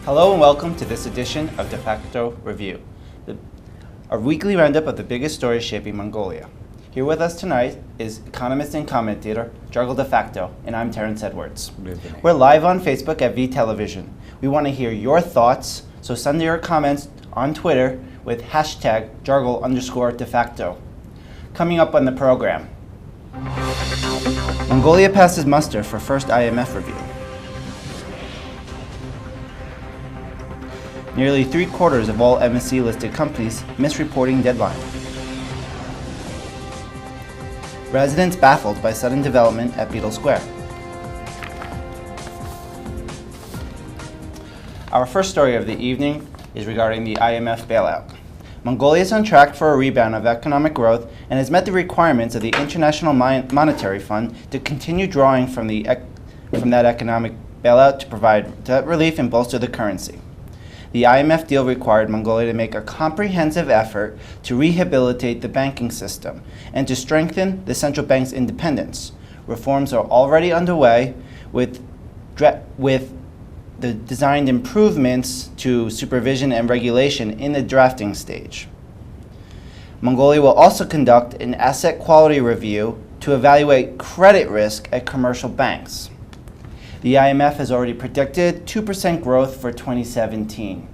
Hello and welcome to this edition of Defacto Review, a weekly roundup of the biggest stories shaping Mongolia. Here with us tonight is economist and commentator Jargal Defacto, and I'm Terrence Edwards. We're live on Facebook at V Television. We want to hear your thoughts, so send your comments on Twitter with hashtag Jargal_Defacto. Coming up on the program, Mongolia passes muster for first IMF review. Nearly 3/4 of all MSC-listed companies miss reporting deadline. Residents baffled by sudden development at Beetle Square. Our first story of the evening is regarding the IMF bailout. Mongolia is on track for a rebound of economic growth and has met the requirements of the International Monetary Fund to continue drawing from that economic bailout to provide debt relief and bolster the currency. The IMF deal required Mongolia to make a comprehensive effort to rehabilitate the banking system and to strengthen the central bank's independence. Reforms are already underway with the designed improvements to supervision and regulation in the drafting stage. Mongolia will also conduct an asset quality review to evaluate credit risk at commercial banks. The IMF has already predicted 2% growth for 2017.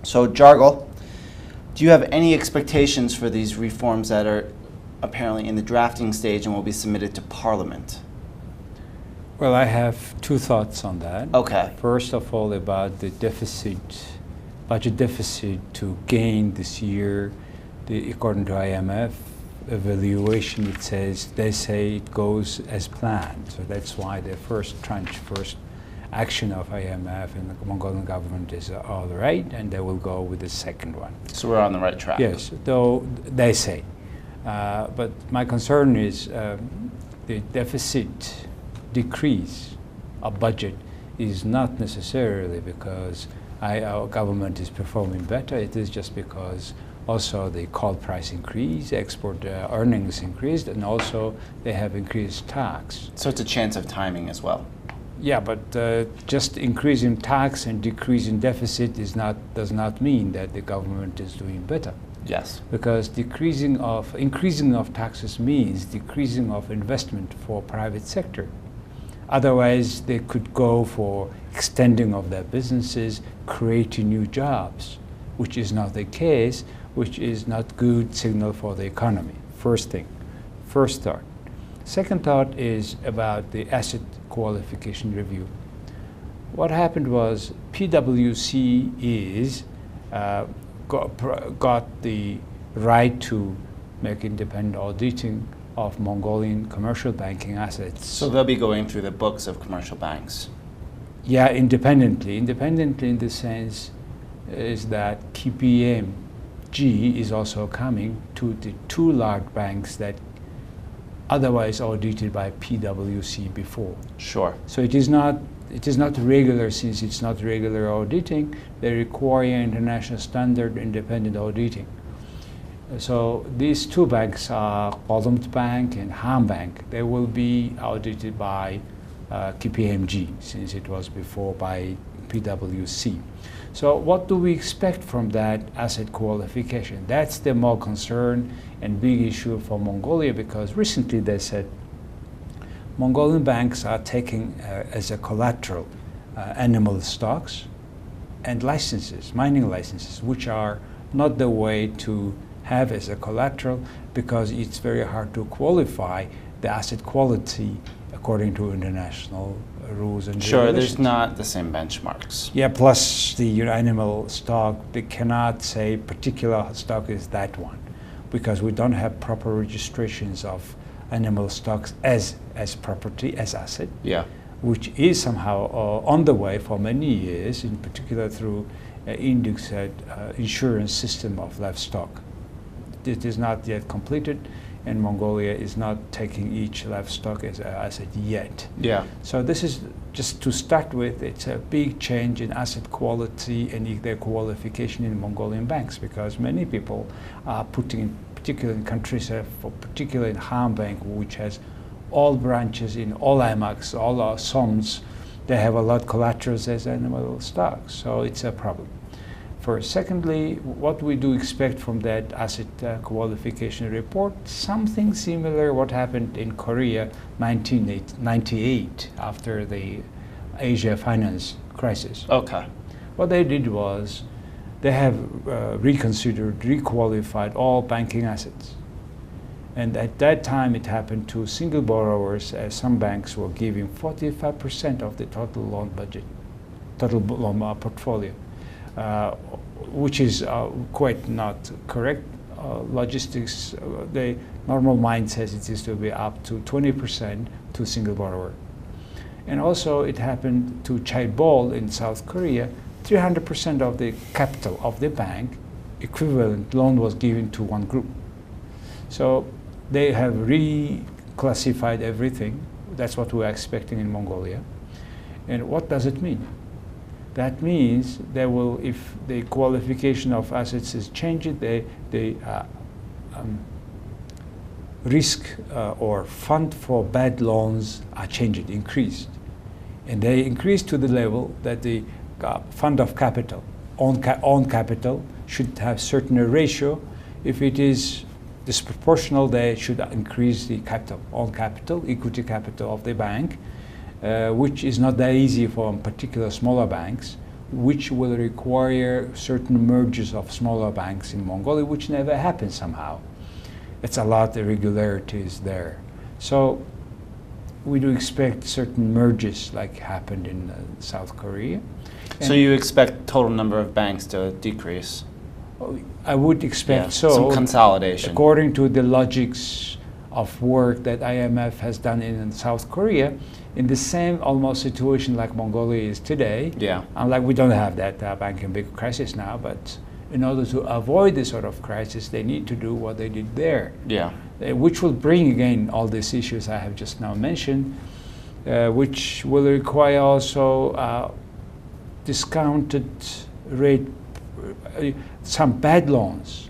So, Jargal, do you have any expectations for these reforms that are apparently in the drafting stage and will be submitted to Parliament? Well, I have two thoughts on that. Okay. First of all, about the budget deficit to gain this year. According to IMF evaluation, they say it goes as planned. So that's why the first action of IMF and the Mongolian government is all right, and they will go with the second one. So we're on the right track. Yes, though they say. But my concern is the deficit decrease of budget is not necessarily because our government is performing better. It is just because also the coal price increased, export earnings increased, and also they have increased tax. So it's a chance of timing as well. Yeah, but just increasing tax and decreasing deficit does not mean that the government is doing better. Yes. Because increasing of taxes means decreasing of investment for private sector. Otherwise, they could go for extending of their businesses, creating new jobs, which is not the case, which is not good signal for the economy. First thought. Second thought is about the asset qualification review. What happened was PwC got the right to make independent auditing of Mongolian commercial banking assets. So they'll be going through the books of commercial banks. Yeah, independently. Independently in the sense is that KPMG is also coming to the two large banks that otherwise audited by PwC before. Sure. So it is not regular. Since it's not regular auditing, they require international standard independent auditing. So these two banks are Baffled Bank and Ham Bank. They will be audited by KPMG since it was before by PwC. So what do we expect from that asset qualification? That's the more concern and big issue for Mongolia, because recently they said Mongolian banks are taking as a collateral animal stocks and licenses, mining licenses, which are not the way to have as a collateral because it's very hard to qualify the asset quality according to international rules and Sure, regulations. there's not the same benchmarks. Yeah, plus the animal stock, they cannot say particular stock is that one because we don't have proper registrations of animal stocks as property, as asset. Yeah. Which is somehow on the way for many years, in particular through indexed insurance system of livestock. It is not yet completed, and Mongolia is not taking each livestock as an asset yet. Yeah. So this is just to start with. It's a big change in asset quality and their qualification in Mongolian banks, because many people are putting, particularly in countries, particularly in Han Bank, which has all branches in all IMAX, all our SOMs, they have a lot of collaterals as animal stocks, so it's a problem. First. Secondly, what we do expect from that asset qualification report, something similar what happened in Korea 1998 after the Asia finance crisis. Okay. What they did was they have reconsidered, requalified all banking assets. And at that time it happened to single borrowers, as some banks were giving 45% of the total loan budget, total loan portfolio. Which is quite not correct. Logistics, the normal mind says it is to be up to 20% to single borrower. And also it happened to Chaebol in South Korea, 300% of the capital of the bank equivalent loan was given to one group. So they have reclassified everything. That's what we're expecting in Mongolia. And what does it mean? That means they will, if the qualification of assets is changed, the risk or fund for bad loans are changed, increased. And they increase to the level that the fund of capital, own capital, should have certain ratio. If it is disproportional, they should increase the capital, own capital, equity capital of the bank. Which is not that easy for particular smaller banks, which will require certain mergers of smaller banks in Mongolia, which never happens somehow. It's a lot of irregularities there. So we do expect certain mergers like happened in South Korea. So you expect total number of banks to decrease? I would expect so. Some consolidation. According to the logics of work that IMF has done in South Korea, in the same almost situation like Mongolia is today. Yeah. Unlike we don't have that banking big crisis now, but in order to avoid this sort of crisis, they need to do what they did there. Yeah. Which will bring again all these issues I have just now mentioned, which will require also discounted rate. Some bad loans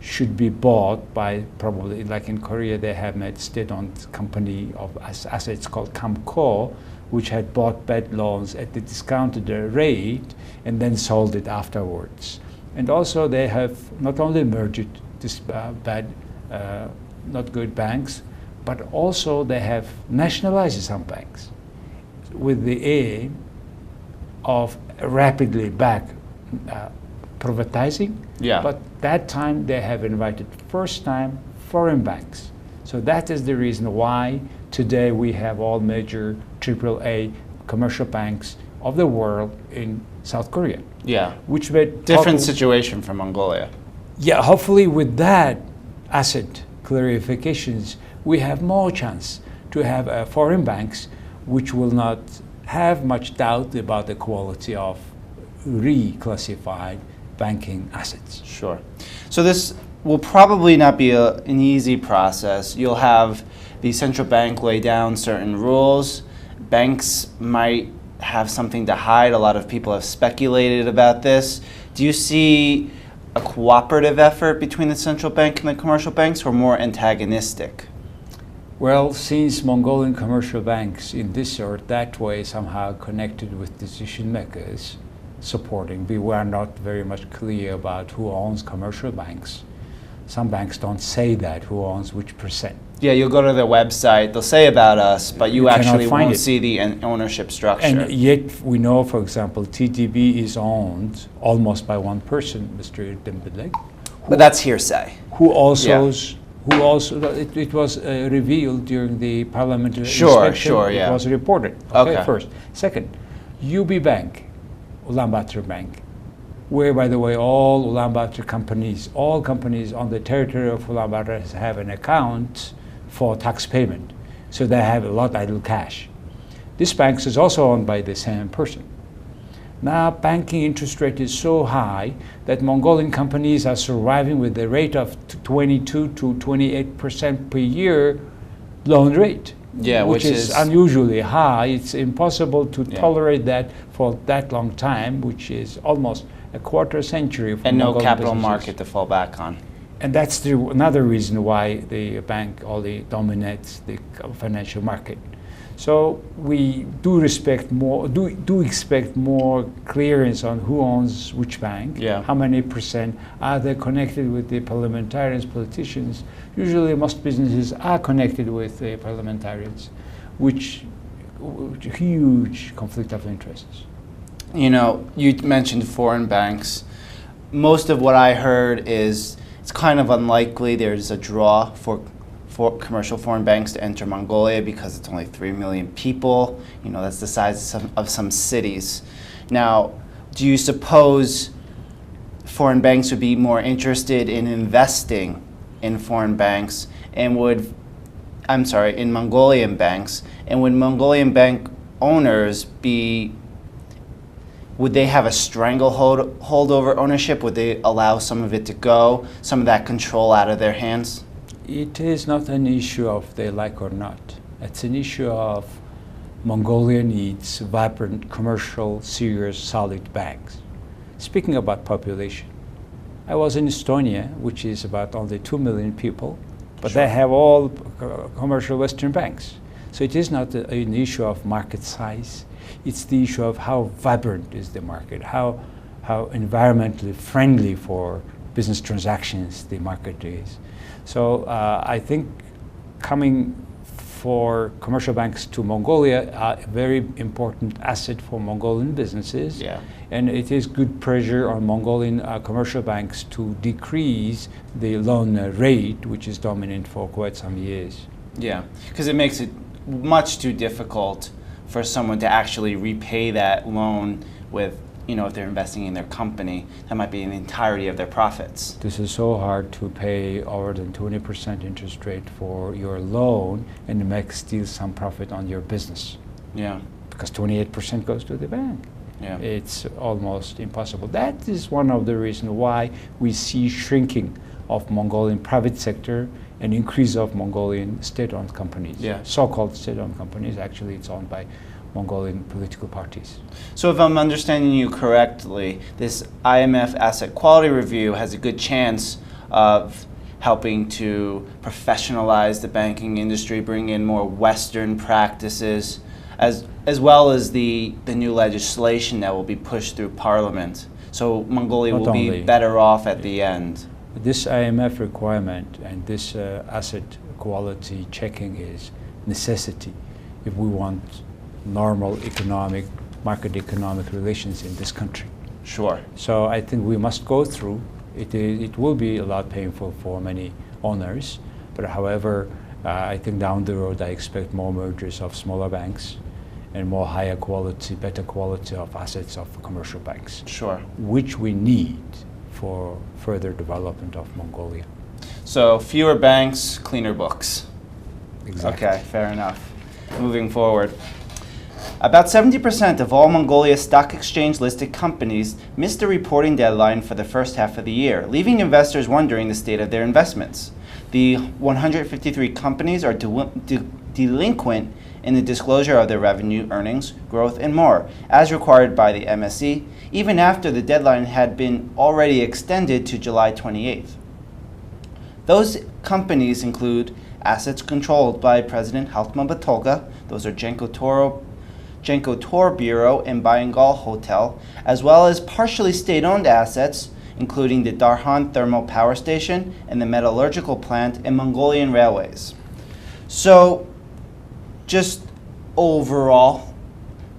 should be bought by, probably like in Korea they have made state-owned company of assets called Kamco, which had bought bad loans at the discounted rate and then sold it afterwards. And also they have not only merged this bad, not good banks, but also they have nationalized some banks with the aim of rapidly back privatizing. Yeah. But that time they have invited first time foreign banks. So that is the reason why today we have all major AAA commercial banks of the world in South Korea. Yeah. Which made different situation from Mongolia. Yeah, hopefully with that asset clarifications, we have more chance to have foreign banks which will not have much doubt about the quality of reclassified banking assets. Sure. So this will probably not be an easy process. You'll have the central bank lay down certain rules. Banks might have something to hide. A lot of people have speculated about this. Do you see a cooperative effort between the central bank and the commercial banks, or more antagonistic? Well, since Mongolian commercial banks in this or that way somehow connected with decision makers supporting, we were not very much clear about who owns commercial banks. Some banks don't say that, who owns which percent. Yeah, you'll go to their website, they'll say about us, but you actually won't it. see the ownership structure. And yet we know, for example, TTB is owned almost by one person, Mr. Dembele. But that's hearsay. Who also, it was revealed during the parliamentary inspection. Sure, yeah. It was reported. Okay, first. Second, UB Bank, Ulaanbaatar Bank, where, by the way, all Ulaanbaatar companies, all companies on the territory of Ulaanbaatar have an account for tax payment. So they have a lot of idle cash. This bank is also owned by the same person. Now, banking interest rate is so high that Mongolian companies are surviving with a rate of 22 to 28% per year loan rate. Yeah, which is unusually high. It's impossible to tolerate that for that long time, which is almost a quarter century. For and no Mongolian capital businesses. market to fall back on. And that's another reason why the bank only dominates the financial market. So we do expect more clearance on who owns which bank, Yeah. how many percent, are they connected with the parliamentarians, politicians. Usually most businesses are connected with the parliamentarians, which huge conflict of interests. You know, you mentioned foreign banks. Most of what I heard is it's kind of unlikely there's a draw for commercial foreign banks to enter Mongolia because it's only 3 million people. You know, that's the size of some cities. Now, do you suppose foreign banks would be more interested in investing in foreign banks and in Mongolian banks, and would Mongolian bank owners would they have a stranglehold over ownership? Would they allow some of it to go, some of that control out of their hands? It is not an issue of they like or not. It's an issue of Mongolia needs vibrant, commercial, serious, solid banks. Speaking about population, I was in Estonia, which is about only 2 million people, but Sure. they have all commercial Western banks. So it is not an issue of market size. It's the issue of how vibrant is the market, how environmentally friendly for business transactions the market is. So I think coming for commercial banks to Mongolia are a very important asset for Mongolian businesses. Yeah. And it is good pressure on Mongolian commercial banks to decrease the loan rate, which is dominant for quite some years. Yeah, because it makes it much too difficult for someone to actually repay that loan with, you know, if they're investing in their company, that might be the entirety of their profits. This is so hard to pay over than 20% interest rate for your loan and make still some profit on your business. Yeah, Because 28% goes to the bank. yeah. It's almost impossible. That is one of the reasons why we see shrinking of Mongolian private sector and increase of Mongolian state-owned companies. Yeah. So-called state-owned companies, actually it's owned by Mongolian political parties. So if I'm understanding you correctly, this IMF Asset Quality Review has a good chance of helping to professionalize the banking industry, bring in more Western practices, as well as the new legislation that will be pushed through Parliament. So Mongolia Not will be only. better off at the end. This IMF requirement and this asset quality checking is necessity if we want normal market economic relations in this country. Sure. So I think we must go through. It will be a lot painful for many owners, but however, I think down the road I expect more mergers of smaller banks and more higher quality, better quality of assets of commercial banks, Sure. which we need for further development of Mongolia. So fewer banks, cleaner books. Exactly. Okay, fair enough. Moving forward. About 70% of all Mongolia stock exchange listed companies missed the reporting deadline for the first half of the year, leaving investors wondering the state of their investments. The 153 companies are delinquent in the disclosure of their revenue, earnings, growth, and more, as required by the MSE, even after the deadline had been already extended to July 28th. Those companies include assets controlled by President Haltman Batolga, those are Genco Tour Bureau and Bayangal Hotel, as well as partially state-owned assets, including the Darhan Thermal Power Station and the metallurgical plant and Mongolian Railways. So, just overall,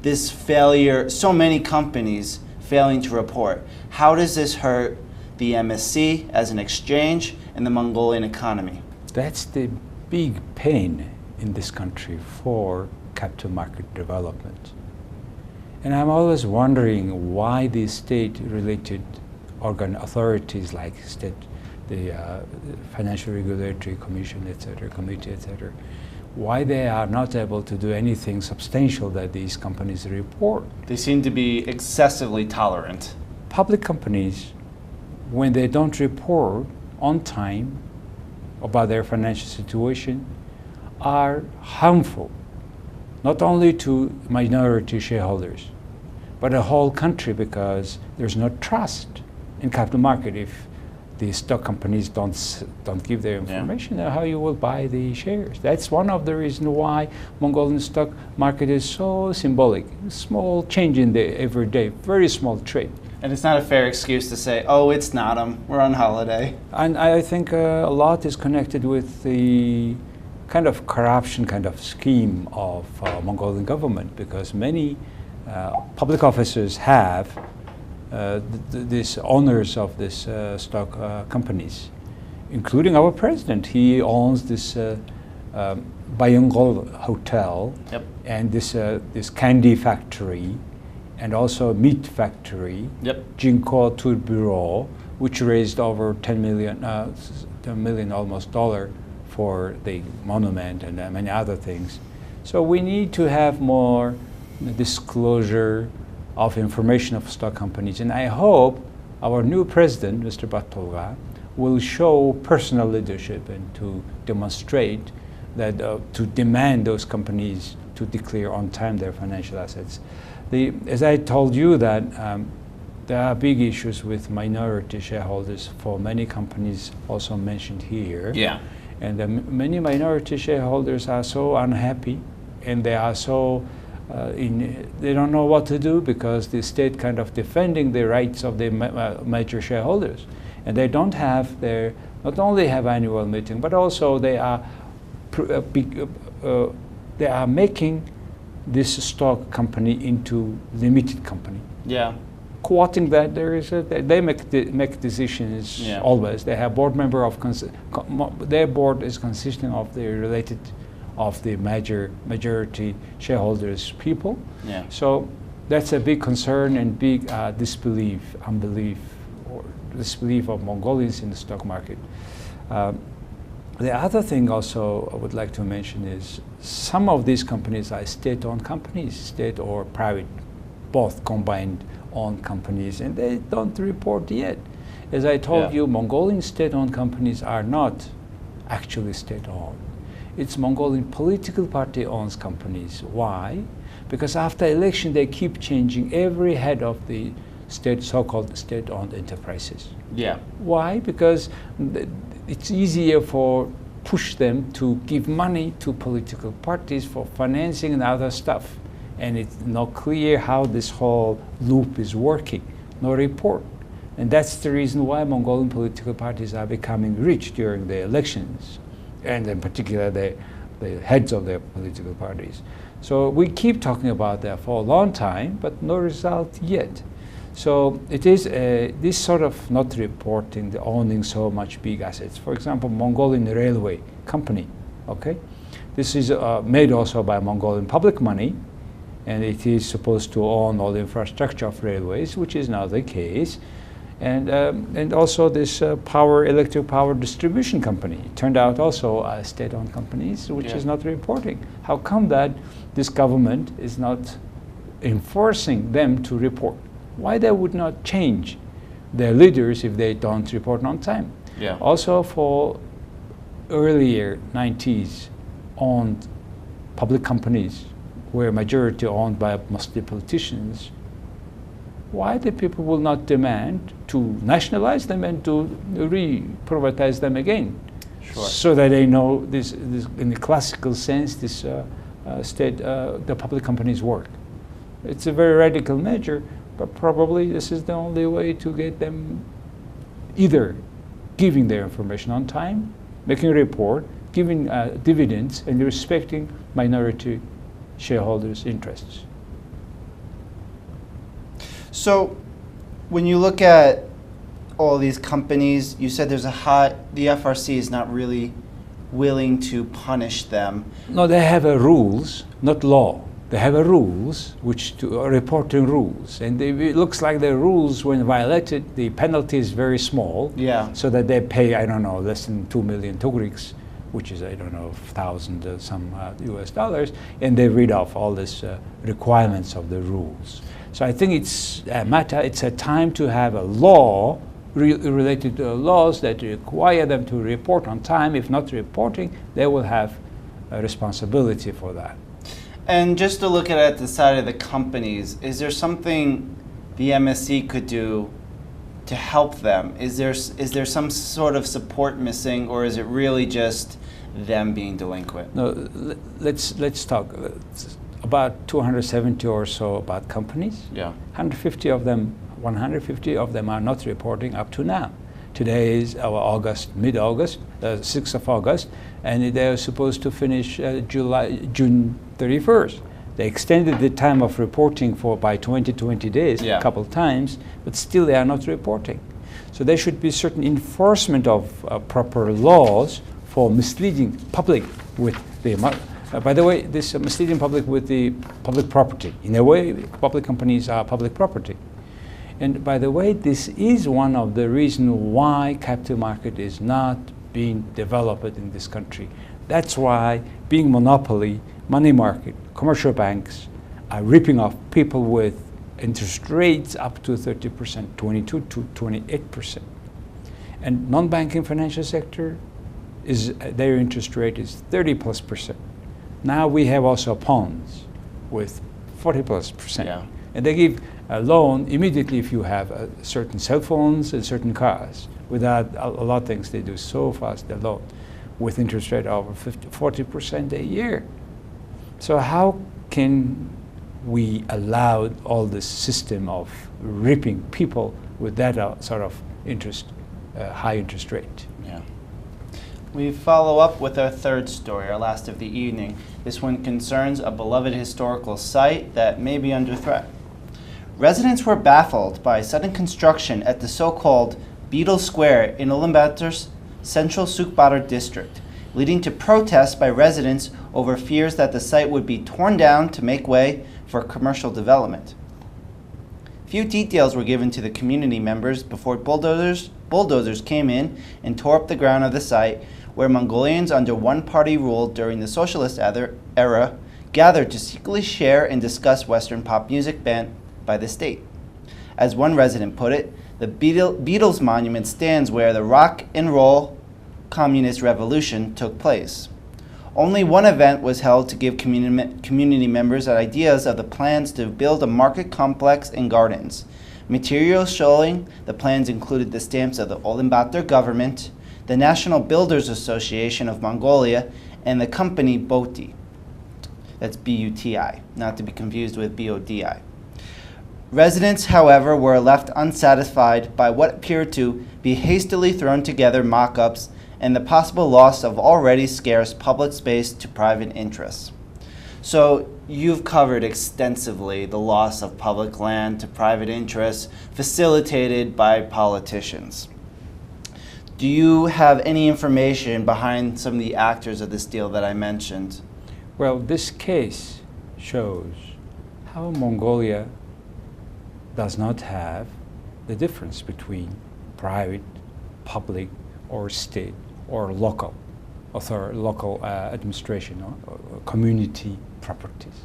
this failure, so many companies failing to report, how does this hurt the MSC as an exchange and the Mongolian economy? That's the big pain in this country for capital market development. And I'm always wondering why the state-related authorities like the Financial Regulatory Commission, etc., committee, etc., why they are not able to do anything substantial that these companies report. They seem to be excessively tolerant. Public companies, when they don't report on time about their financial situation, are harmful, not only to minority shareholders, but a whole country, because there's no trust in capital market if the stock companies don't give their information, how you will buy the shares. That's one of the reasons why Mongolian stock market is so symbolic. Small change in the everyday, very small trade. And it's not a fair excuse to say, oh, it's not them, we're on holiday. And I think a lot is connected with the kind of corruption kind of scheme of Mongolian government, because many public officers have these owners of this stock companies, including our president. He owns this Bayongol hotel, and this candy factory, and also meat factory, Jinko Tour Bureau, which raised over 10 million almost dollar for the monument and many other things. So we need to have more disclosure of information of stock companies, and I hope our new president, Mr. Batolga, will show personal leadership and to demonstrate that to demand those companies to declare on time their financial assets. As I told you that there are big issues with minority shareholders for many companies, also mentioned here. And many minority shareholders are so unhappy, and they are so they don't know what to do, because the state kind of defending the rights of the major shareholders, and they don't have not only have annual meeting, but also they are making this stock company into limited company. Quoting that they make decisions always. They have board member their board is consisting of the related of the majority shareholders people. So that's a big concern and big disbelief, unbelief, or disbelief of Mongolians in the stock market. The other thing also I would like to mention is some of these companies are state-owned companies, state or private, both combined owned companies, and they don't report yet. As I told you, Mongolian state-owned companies are not actually state-owned. It's Mongolian political party owns companies. Why? Because after election they keep changing every head of the state, so-called state-owned enterprises. Why? Because it's easier for push them to give money to political parties for financing and other stuff. And it's not clear how this whole loop is working, no report. And that's the reason why Mongolian political parties are becoming rich during the elections, and in particular the heads of their political parties. So we keep talking about that for a long time, but no result yet. So it is this sort of not reporting the owning so much big assets. For example, Mongolian Railway Company, okay? This is made also by Mongolian public money, and it is supposed to own all the infrastructure of railways, which is not the case. And also this electric power distribution company turned out also state-owned companies, which is not reporting. How come that this government is not enforcing them to report? Why they would not change their leaders if they don't report on time? Also for earlier 90s owned public companies were majority owned by mostly politicians, why the people will not demand to nationalize them and to re-privatize them again? So that they know this in the classical sense, this the public companies work. It's a very radical measure, but probably this is the only way to get them either giving their information on time, making a report, giving dividends, and respecting minority shareholders' interests. So when you look at all these companies, you said the FRC is not really willing to punish them. No, they have rules, not law. They have rules, reporting rules, and it looks like the rules, when violated, the penalty is very small. So that they pay, I don't know, less than 2 million tugriks, which is, I don't know, 1,000 some US dollars, and they read off all these requirements of the rules. So I think it's a time to have a law related to laws that require them to report on time. If not reporting, they will have a responsibility for that. And just to look at the side of the companies, is there something the MSC could do to help them? Is there some sort of support missing, or is it really just them being delinquent? No, let's talk about 270 or so about companies. Yeah. 150 of them are not reporting up to now. Today is mid-August, 6th of August, and they are supposed to finish June 31st. They extended the time of reporting by 20 days a couple of times, but still they are not reporting. So there should be certain enforcement of proper laws for misleading public with the by the way, this misleading public with the public property. In a way, public companies are public property. And by the way, this is one of the reasons why capital market is not being developed in this country. That's why, being monopoly, money market, commercial banks are ripping off people with interest rates up to 30%, 22 to 28%. And non-banking financial sector, their interest rate is 30+%. Now we have also bonds with 40+%. Yeah. And they give a loan immediately if you have certain cell phones and certain cars. Without a lot of things, they do so fast, the loan, with interest rate over 40% a year. So how can we allow all this system of ripping people with that sort of high interest rate? Yeah. We follow up with our third story, our last of the evening. This one concerns a beloved historical site that may be under threat. Residents were baffled by sudden construction at the so-called Beetle Square in Ulaanbaatar's central Sukbatar district, leading to protests by residents over fears that the site would be torn down to make way for commercial development. Few details were given to the community members before bulldozers came in and tore up the ground of the site, where Mongolians under one-party rule during the socialist era gathered to secretly share and discuss Western pop music banned by the state. As one resident put it, the Beatles monument stands where the rock and roll communist revolution took place. Only one event was held to give community members ideas of the plans to build a market complex and gardens. Materials showing the plans included the stamps of the Ulaanbaatar government, the National Builders Association of Mongolia, and the company BOTI. That's B-U-T-I, not to be confused with B-O-D-I. Residents, however, were left unsatisfied by what appeared to be hastily thrown together mock-ups and the possible loss of already scarce public space to private interests. So you've covered extensively the loss of public land to private interests facilitated by politicians. Do you have any information behind some of the actors of this deal that I mentioned? Well, this case shows how Mongolia does not have the difference between private, public, or state, or local administration, or community properties.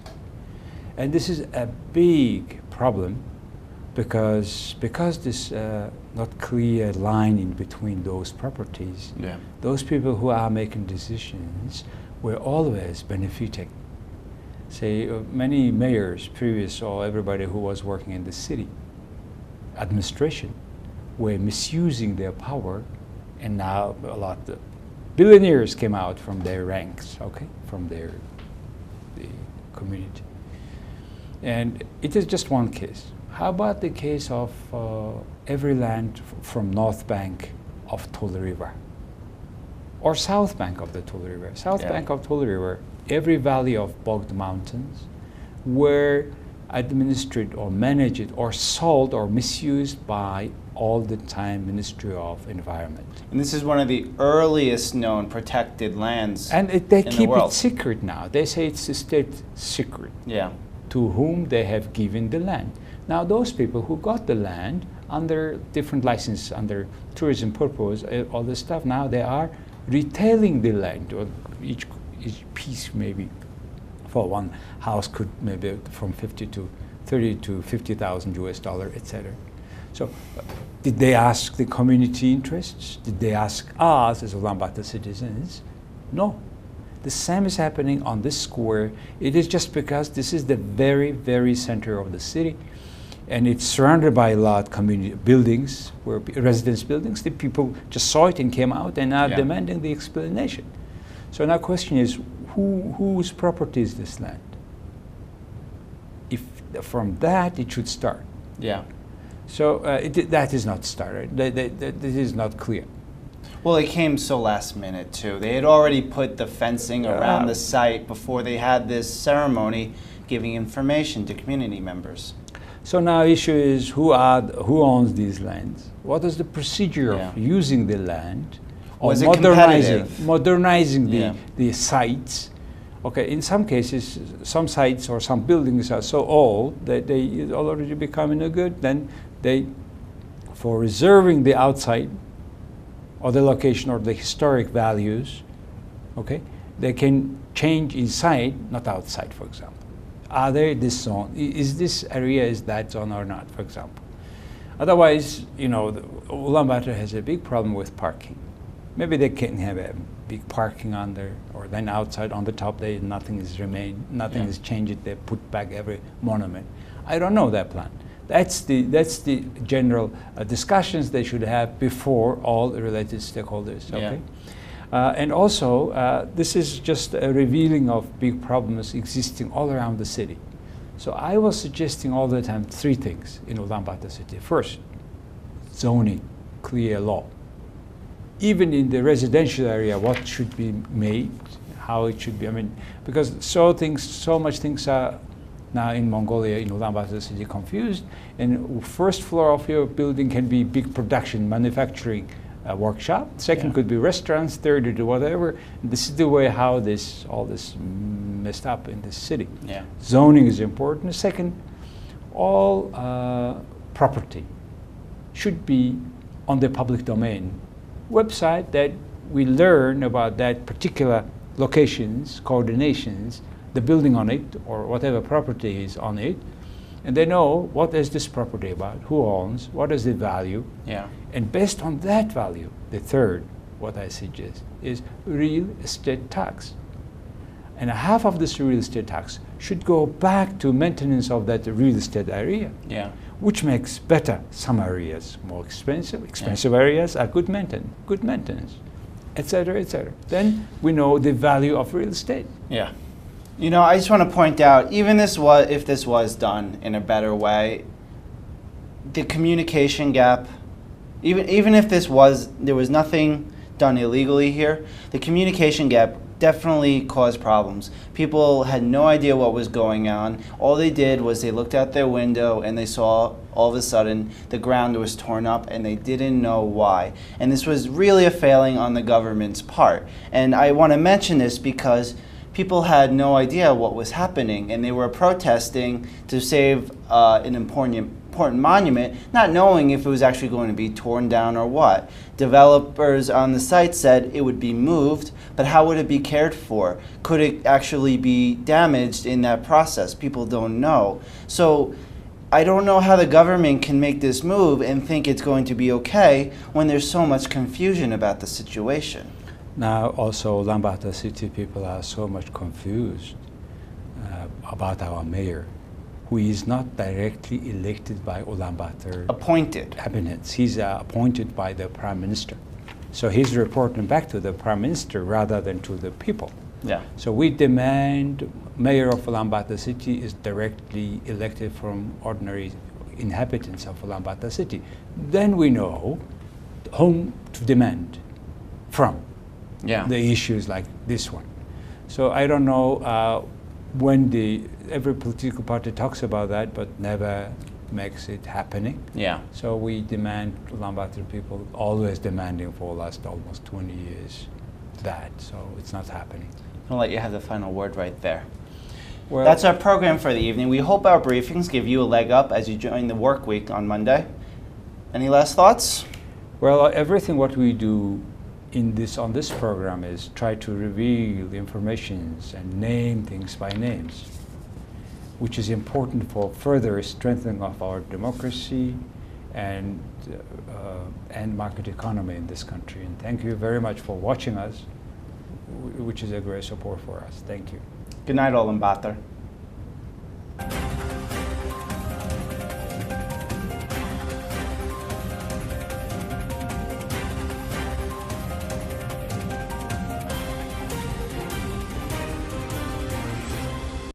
And this is a big problem because this not clear line in between those properties, those people who are making decisions were always benefiting. Say, many mayors previous, or everybody who was working in the city administration, were misusing their power, and now a lot of billionaires came out from their ranks, from the community. And it is just one case. How about the case of every land from north bank of Tule River or south bank of the Tule River? South bank of Tule River, every valley of bogged mountains were administered or managed or sold or misused by all the time Ministry of Environment. And this is one of the earliest known protected lands and they in keep the world. It secret now. They say it's a state secret. Yeah. To whom they have given the land. Now those people who got the land under different license, under tourism purpose, all this stuff, now they are retailing the land, or each piece maybe for one house could maybe from 50 to 30 to 50,000 US dollar, etc. So did they ask the community interests? Did they ask us as Ulaanbaatar citizens? No. The same is happening on this square. It is just because this is the very, very center of the city. and it's surrounded by a lot of community buildings, residence buildings. The people just saw it and came out and are demanding the explanation. So now question is, whose property is this land? If from that it should start. Yeah. So that is not started. This is not clear. Well, it came so last minute too. They had already put the fencing around the site before they had this ceremony giving information to community members. So now issue is who owns these lands? What is the procedure of using the land? Was or it competitive? Modernizing the sites. Okay, in some cases, some sites or some buildings are so old that they already becoming no good. Then for reserving the outside or the location or the historic values, okay, they can change inside, not outside, for example. Are there this zone? Is this area is that zone or not, for example? Otherwise, Ulaanbaatar has a big problem with parking. Maybe they can have a big parking on there, or then outside on the top nothing is remained, nothing is changed. They put back every monument. I don't know that plan. That's the general discussions they should have before all the related stakeholders. Okay. And also, this is just a revealing of big problems existing all around the city. So I was suggesting all the time 3 things in Ulaanbaatar city. First, zoning, clear law. Even in the residential area, what should be made, how it should be. I mean, because so much things are now in Mongolia, in Ulaanbaatar city, confused. And first floor of your building can be big production, manufacturing workshop. Second could be restaurants. Third, to do whatever. This is the way how all this messed up in this city. Yeah. Zoning is important. Second, all property should be on the public domain website, that we learn about that particular locations, coordinations, the building on it, or whatever property is on it, and they know what is this property about, who owns, what is the value. Yeah. And based on that value, the third, what I suggest, is real estate tax. And half of this real estate tax should go back to maintenance of that real estate area. Yeah. Which makes better some areas more expensive. Expensive areas are good maintenance, etc., etc. Then we know the value of real estate. Yeah. I just want to point out, if this was done in a better way, the communication gap, even if there was nothing done illegally here, the communication gap definitely caused problems. People had no idea what was going on. All they did was they looked out their window and they saw all of a sudden the ground was torn up and they didn't know why. And this was really a failing on the government's part. And I want to mention this because people had no idea what was happening and they were protesting to save an important monument, not knowing if it was actually going to be torn down or what. Developers on the site said it would be moved, but how would it be cared for? Could it actually be damaged in that process? People don't know. So I don't know how the government can make this move and think it's going to be okay when there's so much confusion about the situation. Now also Ulaanbaatar city people are so much confused about our mayor, who is not directly elected by Ulaanbaatar Appointed. cabinets. He's appointed by the Prime Minister. So he's reporting back to the Prime Minister rather than to the people. Yeah. So we demand mayor of Ulaanbaatar city is directly elected from ordinary inhabitants of Ulaanbaatar city. Then we know whom to demand from. Yeah. The issues like this one. So I don't know when every political party talks about that, but never makes it happening. Yeah. So we demand, Ulaanbaatar people always demanding for the last almost 20 years that. So it's not happening. I'll let you have the final word right there. Well, that's our program for the evening. We hope our briefings give you a leg up as you join the work week on Monday. Any last thoughts? Well, everything what we do on this program is try to reveal informations and name things by names, which is important for further strengthening of our democracy and market economy in this country. And thank you very much for watching us, which is a great support for us. Thank you. Good night, Ulaanbaatar.